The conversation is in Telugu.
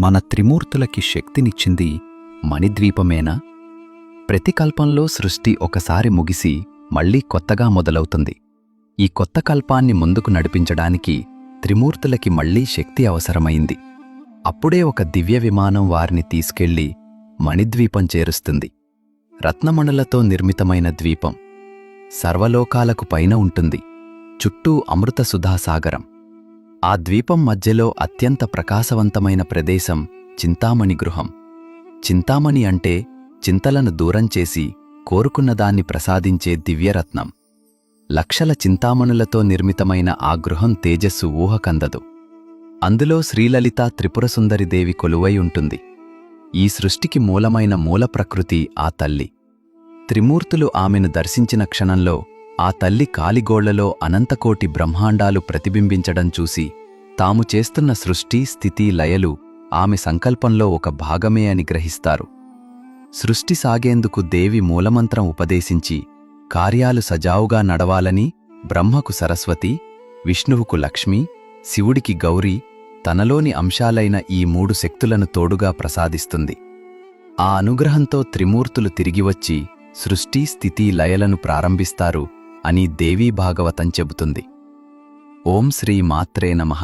మన త్రిమూర్తులకి శక్తినిచ్చింది మణిద్వీపమేనా? ప్రతి కల్పంలో సృష్టి ఒకసారి ముగిసి మళ్లీ కొత్తగా మొదలవుతుంది. ఈ కొత్త కల్పాన్ని ముందుకు నడిపించడానికి త్రిమూర్తులకి మళ్లీ శక్తి అవసరమైంది. అప్పుడే ఒక దివ్య విమానం వారిని తీసుకెళ్లి మణిద్వీపం చేరుస్తుంది. రత్నమణులతో నిర్మితమైన ద్వీపం సర్వలోకాలకు పైన ఉంటుంది. చుట్టూ అమృత సుధాసాగరం. ఆ ద్వీపం మధ్యలో అత్యంత ప్రకాశవంతమైన ప్రదేశం చింతామణి గృహం. చింతామణి అంటే చింతలను దూరం చేసి కోరుకున్నదాన్ని ప్రసాదించే దివ్యరత్నం. లక్షల చింతామణులతో నిర్మితమైన ఆ గృహం తేజస్సు ఊహకందదు. అందులో శ్రీలలిత త్రిపురసుందరిదేవి కొలువై ఉంటుంది. ఈ సృష్టికి మూలమైన మూలప్రకృతి ఆ తల్లి. త్రిమూర్తులు ఆమెను దర్శించిన క్షణంలో ఆ తల్లి కాలిగోళ్లలో అనంతకోటి బ్రహ్మాండాలు ప్రతిబింబించడం చూసి తాము చేస్తున్న సృష్టి స్థితి లయలు ఆమె సంకల్పంలో ఒక భాగమే అని గ్రహిస్తారు. సృష్టి సాగేందుకు దేవి మూలమంత్రం ఉపదేశించి కార్యాలు సజావుగా నడవాలని బ్రహ్మకు సరస్వతి, విష్ణువుకు లక్ష్మి, శివుడికి గౌరీ, తనలోని అంశాలైన ఈ 3 శక్తులను తోడుగా ప్రసాదిస్తుంది. ఆ అనుగ్రహంతో త్రిమూర్తులు తిరిగివచ్చి సృష్టి స్థితి లయలను ప్రారంభిస్తారు అని దేవీ భాగవతం చెబుతుంది. ఓం శ్రీ మాత్రే నమః.